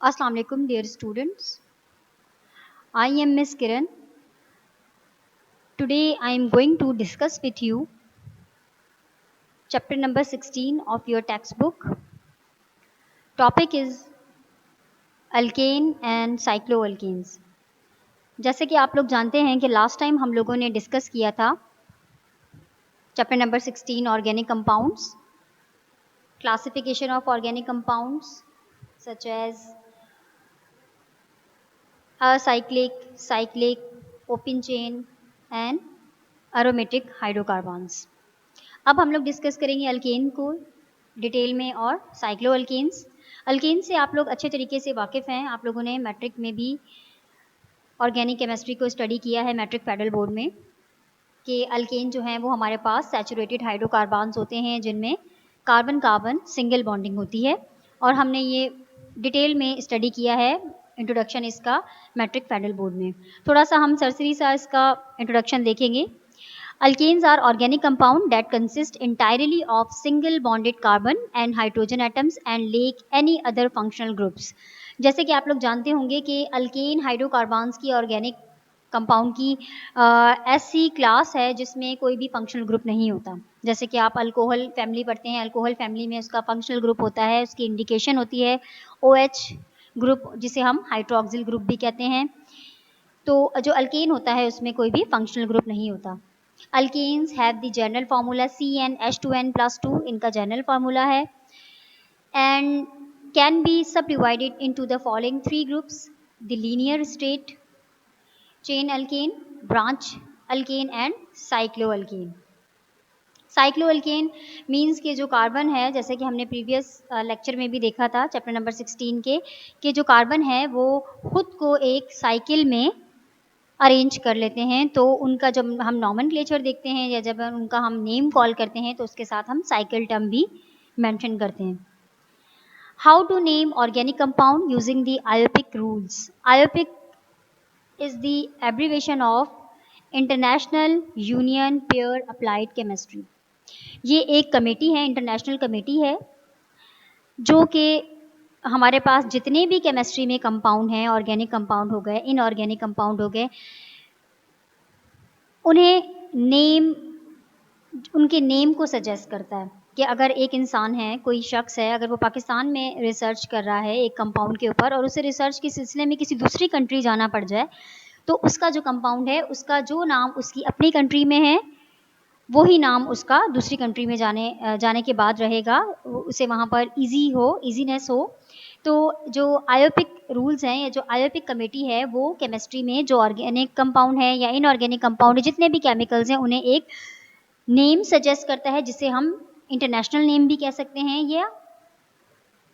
Assalamu alaikum dear students. I am Miss Kiran. Today I am going to discuss with you chapter number 16 of your textbook. Topic is alkane and cycloalkanes. जैसे कि आप लोग जानते हैं कि last time हम लोगों ने डिस्कस किया था chapter number 16 organic compounds, classification of organic compounds such as acyclic, cyclic, open chain and aromatic hydrocarbons. अब हम लोग डिस्कस करेंगे अल्केन को डिटेल में और साइक्लो अल्केन्स। अल्केन से आप लोग अच्छे तरीके से वाकिफ़ हैं, आप लोगों ने मैट्रिक में भी ऑर्गेनिक केमिस्ट्री को स्टडी किया है मैट्रिक फेडरल बोर्ड में कि अल्केन जो हैं वो हमारे पास सैचुरेटेड हाइड्रोकार्बन्स होते हैं जिनमें कार्बन कार्बन सिंगल बॉन्डिंग होती है और हमने ये डिटेल में स्टडी किया है इंट्रोडक्शन इसका मैट्रिक फेडरल बोर्ड में। थोड़ा सा हम सरसरी सा इसका इंट्रोडक्शन देखेंगे। Alkanes are organic compound that consist entirely of single bonded carbon and hydrogen atoms and lack any other functional groups. जैसे कि आप लोग जानते होंगे कि अल्केन हाइड्रोकार्बन्स की ऑर्गेनिक कंपाउंड की ऐसी क्लास है जिसमें कोई भी फंक्शनल ग्रुप नहीं होता। जैसे कि आप अल्कोहल फैमिली पढ़ते हैं, अल्कोहल फैमिली में उसका फंक्शनल ग्रुप होता है, उसकी इंडिकेशन होती है OH ग्रुप जिसे हम हाइड्रोक्सिल ग्रुप भी कहते हैं। तो जो अल्केन होता है उसमें कोई भी फंक्शनल ग्रुप नहीं होता। Alkenes have the general formula CnH2n+2, इनका जनरल फार्मूला है and can be subdivided into the following three groups: the linear state, chain alkane, branch alkane and cycloalkane. Cycloalkane means के जो कार्बन है, जैसे कि हमने प्रीवियस लेक्चर में भी देखा था चैप्टर नंबर 16 के जो कार्बन है वो खुद को एक साइकिल में अरेंज कर लेते हैं। तो उनका जब हम नॉमेनक्लेचर देखते हैं या जब उनका हम नेम कॉल करते हैं तो उसके साथ हम साइकिल टर्म भी मेंशन करते हैं। How to name organic compound using the IUPAC rules. IUPAC is the abbreviation of International Union pair applied chemistry. ये एक कमेटी है, इंटरनेशनल कमेटी है जो कि हमारे पास जितने भी केमिस्ट्री में कंपाउंड हैं, ऑर्गेनिक कंपाउंड हो गए, इनऑर्गेनिक कंपाउंड हो गए, उन्हें नेम, उनके नेम को सजेस्ट करता है कि अगर एक इंसान है, कोई शख्स है, अगर वो पाकिस्तान में रिसर्च कर रहा है एक कंपाउंड के ऊपर और उसे रिसर्च के सिलसिले में किसी दूसरी कंट्री जाना पड़ जाए तो उसका जो कंपाउंड है उसका जो नाम उसकी अपनी कंट्री में है वही नाम उसका दूसरी कंट्री में जाने के बाद रहेगा, उसे वहाँ पर ईजीनेस हो। तो जो आयोपिक रूल्स हैं या जो आयोपिक कमेटी है वो केमिस्ट्री में जो ऑर्गेनिक कंपाउंड है या इनऑर्गेनिक कंपाउंड है, जितने भी केमिकल्स हैं, उन्हें एक नेम सजेस्ट करता है जिसे हम इंटरनेशनल नेम भी कह सकते हैं या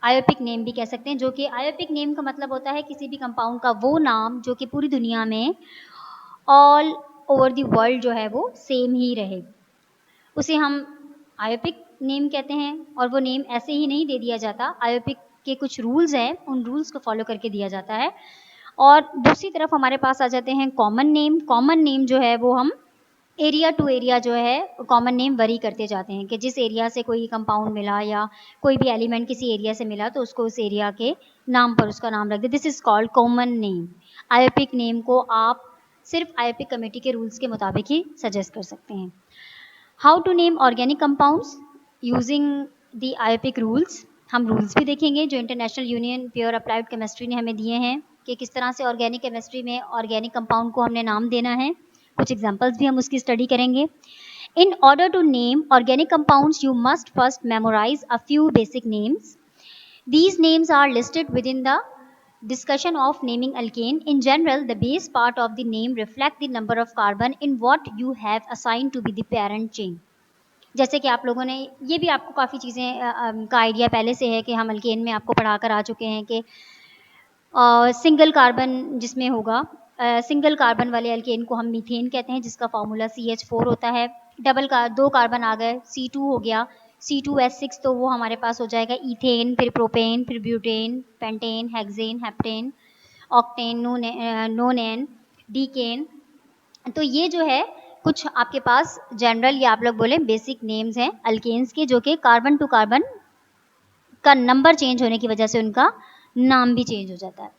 आयोपिक नेम भी कह सकते हैं। जो कि आयोपिक नेम का मतलब होता है किसी भी कंपाउंड का वो नाम जो कि पूरी दुनिया में ऑल ओवर द वर्ल्ड जो है वो सेम ही रहे, उसे हम आयोपिक नेम कहते हैं। और वो नेम ऐसे ही नहीं दे दिया जाता, आयोपिक के कुछ रूल्स हैं, उन रूल्स को फॉलो करके दिया जाता है। और दूसरी तरफ हमारे पास आ जाते हैं कॉमन नेम। कॉमन नेम जो है वो हम एरिया टू एरिया जो है कॉमन नेम वरी करते जाते हैं कि जिस एरिया से कोई कंपाउंड मिला या कोई भी एलिमेंट किसी एरिया से मिला तो उसको उस एरिया के नाम पर उसका नाम रख दे। This is called common name. IUPAC name को आप सिर्फ आयोपिक कमेटी के रूल्स के मुताबिक ही सजेस्ट कर सकते हैं। How to name organic compounds using the IUPAC rules. हम रूल्स भी देखेंगे जो international union pure applied chemistry ने हमें दिए हैं कि किस तरह से ऑर्गेनिक केमिस्ट्री में ऑर्गेनिक कंपाउंड को हमने नाम देना है। कुछ एग्जांपल्स भी हम उसकी स्टडी करेंगे। In order to name organic compounds you must first memorize a few basic names. These names are listed within the discussion of naming alkane. In general, the base part of the name reflect the number of carbon in what you have assigned to be the parent chain. जैसे कि आप लोगों ने ये भी आपको काफ़ी चीज़ें का आइडिया पहले से है कि हम अल्केन में आपको पढ़ा कर आ चुके हैं कि सिंगल कार्बन जिसमें होगा, सिंगल कार्बन वाले अल्केन को हम मीथेन कहते हैं जिसका फार्मूला CH4 होता है। दो कार्बन आ गए, C2 हो गया, C2H6, तो वो हमारे पास हो जाएगा ईथेन, फिर प्रोपेन, फिर butane, pentane, hexane, heptane, octane, नोनेन, decane. तो ये जो है कुछ आपके पास जनरल या आप लोग बोले बेसिक नेम्स हैं अल्केन्स के, जो कि कार्बन टू कार्बन का नंबर चेंज होने की वजह से उनका नाम भी चेंज हो जाता है।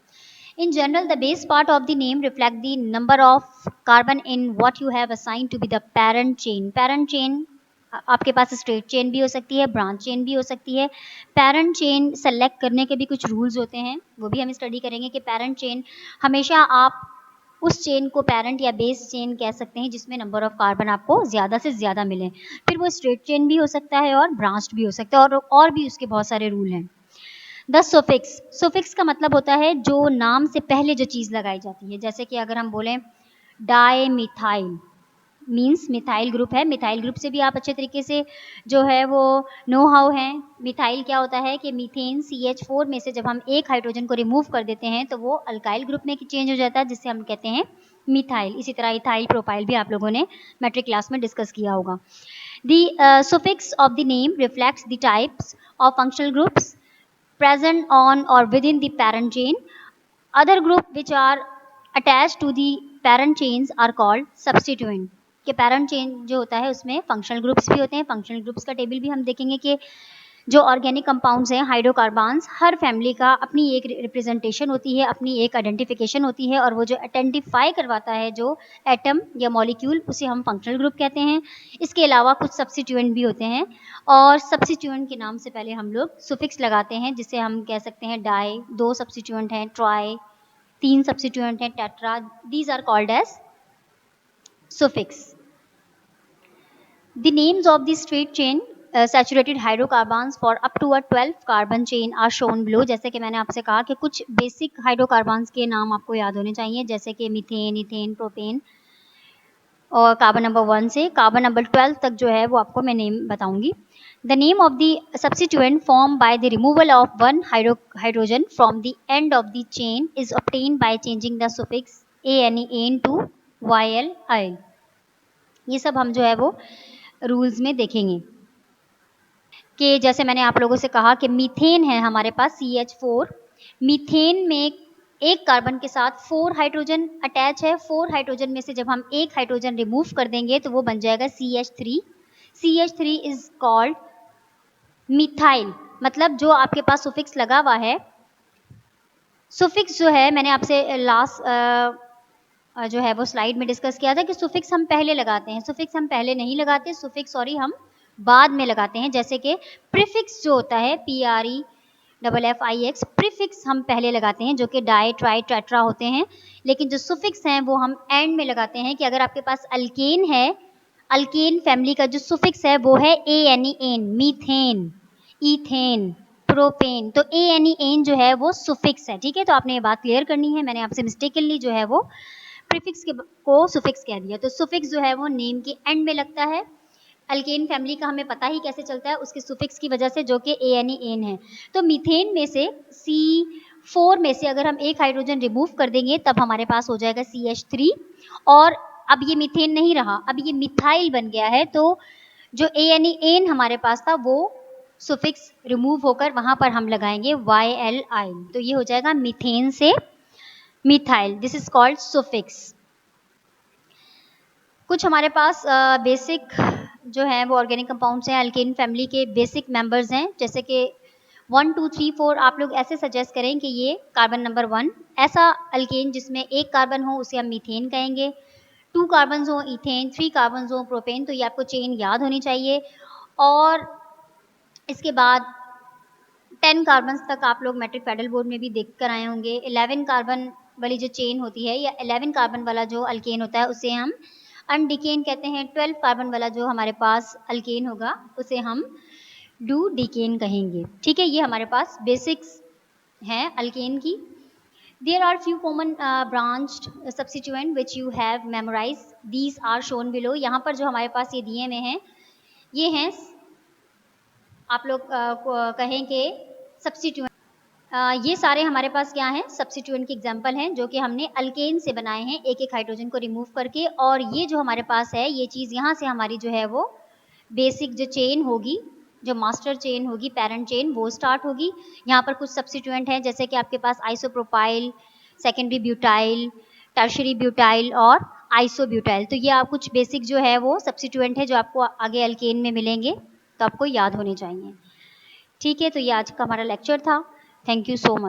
In general, the base part of the name reflect the number of carbon in what you have assigned to be the parent chain. Parent chain आपके पास स्ट्रेट चेन भी हो सकती है, ब्रांच चेन भी हो सकती है। पेरेंट चेन सेलेक्ट करने के भी कुछ रूल्स होते हैं, वो भी हम स्टडी करेंगे कि पेरेंट चेन हमेशा आप उस चेन को पेरेंट या बेस चेन कह सकते हैं जिसमें नंबर ऑफ कार्बन आपको ज़्यादा से ज़्यादा मिले। फिर वो स्ट्रेट चेन भी हो सकता है और ब्रांच्ड भी हो सकता है, और भी उसके बहुत सारे रूल हैं। द सुफिक्स, सुफिक्स का मतलब होता है जो नाम से पहले जो चीज़ लगाई जाती है। जैसे कि अगर हम बोलें di methyl, means methyl group है, मिथाइल ग्रुप से भी आप अच्छे तरीके से जो है वो नो हाउ है। मिथाइल क्या होता है कि मीथेन CH4 में से जब हम एक हाइड्रोजन को रिमूव कर देते हैं तो वो अल्काइल ग्रुप में चेंज हो जाता है, जिससे हम कहते हैं मिथाइल। इसी तरह इथाइल प्रोपाइल भी आप लोगों ने मैट्रिक क्लास में डिस्कस किया होगा। The suffix of the name reflects the types of functional groups present on or within the parent chain. Other group which are attached to the parent chains are called substituent. कि parent chain जो होता है उसमें functional groups भी होते हैं। functional groups का table भी हम देखेंगे कि जो ऑर्गेनिक कंपाउंड्स हैं हाइड्रोकार्बन्स, हर फैमिली का अपनी एक रिप्रेजेंटेशन होती है, अपनी एक आइडेंटिफिकेशन होती है, और वो जो आइडेंटिफाई करवाता है जो एटम या मॉलिक्यूल, उसे हम फंक्शनल ग्रुप कहते हैं। इसके अलावा कुछ सब्स्टिट्यूएंट भी होते हैं, और सब्स्टिट्यूएंट के नाम से पहले हम लोग सुफिक्स लगाते हैं, जिससे हम कह सकते हैं डाई, 2 सब्स्टिट्यूएंट हैं, ट्राई, 3 सब्स्टिट्यूएंट हैं, tetra, these are called as suffix. The names of the straight chain saturated hydrocarbons for up to a 12 carbon chain are shown below। जैसे कि मैंने आपसे कहा कि कुछ बेसिक हाइड्रोकार्बन्स के नाम आपको याद होने चाहिए, जैसे कि मीथेन, इथेन, प्रोपेन, और कार्बन नंबर 1 से कार्बन नंबर 12 तक जो है वो आपको मैं नेम बताऊंगी। The name of the substituent formed by the removal of one hydrogen from the end of the chain is obtained by changing the suffix ANE to YL. ये सब हम जो है वो रूल्स में देखेंगे कि जैसे मैंने आप लोगों से कहा कि मीथेन है हमारे पास CH4, मीथेन में एक कार्बन के साथ 4 हाइड्रोजन अटैच है। 4 हाइड्रोजन में से जब हम एक हाइड्रोजन रिमूव कर देंगे तो वो बन जाएगा CH3। CH3 is called methyl. मतलब जो आपके पास सुफिक्स लगा हुआ है, सुफिक्स जो है मैंने आपसे लास्ट जो है वो स्लाइड में डिस्कस किया था कि सुफिक्स हम पहले लगाते हैं। सुफिक्स हम पहले नहीं लगाते, सुफिक्स सॉरी हम बाद में लगाते हैं। जैसे कि प्रीफिक्स जो होता है PREFFIX, प्रीफिक्स हम पहले लगाते हैं जो कि डाई, ट्राई, टेट्रा होते हैं, लेकिन जो सुफिक्स हैं वो हम एंड में लगाते हैं। कि अगर आपके पास अल्केन है, अल्केन फैमिली का जो सुफिक्स है वो है ANEN, मीथेन, ईथेन, प्रोपेन, तो ANEN जो है वो सुफिक्स है। ठीक है, तो आपने ये बात क्लियर करनी है, मैंने आपसे मिस्टेकनली जो है वो प्रीफिक्स को सुफिक्स कह दिया। तो सुफिक्स जो है वो नेम के एंड में लगता है। अल्केन फैमिली का हमें पता ही कैसे चलता है, उसके सुफिक्स की वजह से जो कि ANEN है। तो मीथेन में से C4 में से अगर हम एक हाइड्रोजन रिमूव कर देंगे तब हमारे पास हो जाएगा CH3, और अब ये मीथेन नहीं रहा, अब ये मिथाइल बन गया है। तो जो ANEN हमारे पास था वो सुफिक्स रिमूव होकर वहां पर हम लगाएंगे YLI, तो ये हो जाएगा मीथेन से methyl. This is called suffix. कुछ हमारे पास बेसिक जो है वो ऑर्गेनिक कंपाउंड्स हैं, अल्केन फैमिली के बेसिक मेंबर्स हैं, जैसे कि 1 2 3 4 आप लोग ऐसे सजेस्ट करें कि ये कार्बन नंबर 1 ऐसा अल्केन जिसमें एक कार्बन हो उसे हम मीथेन कहेंगे, 2 कार्बन हो इथेन, 3 कार्बन हो प्रोपेन। तो ये आपको चेन याद होनी चाहिए। और इसके बाद 10 कार्बन तक आप लोग मैट्रिक फेडरल बोर्ड में भी देख कर आए होंगे। 11 कार्बन वाली जो चेन होती है या 11 कार्बन वाला जो अल्केन होता है उसे हम अनडिकेन कहते हैं। 12 कार्बन वाला जो हमारे पास अल्केन होगा उसे हम डू डिकेन कहेंगे। ठीक है, ये हमारे पास बेसिक्स हैं अल्केन की। There are few common branched substituent which you have memorize, these are shown below. यहाँ पर जो हमारे पास ये दिए हुए हैं ये हैं, आप लोग कहें कि सब्स्टिट्यूएंट। ये सारे हमारे पास क्या हैं, सब्स्टिट्यूएंट के एग्जांपल हैं जो कि हमने अल्केन से बनाए हैं एक एक हाइड्रोजन को रिमूव करके। और ये जो हमारे पास है ये चीज़ यहाँ से हमारी जो है वो बेसिक जो चेन होगी, जो मास्टर चेन होगी, पेरेंट चेन, वो स्टार्ट होगी। यहाँ पर कुछ सब्स्टिट्यूएंट हैं जैसे कि आपके पास isopropyl, secondary butyl, tertiary butyl और आइसोब्यूटाइल। तो ये आप कुछ बेसिक जो है वो सब्स्टिट्यूएंट है जो आपको आगे अल्केन में मिलेंगे, तो आपको याद होने चाहिए। ठीक है, तो ये आज का हमारा लेक्चर था। Thank you so much.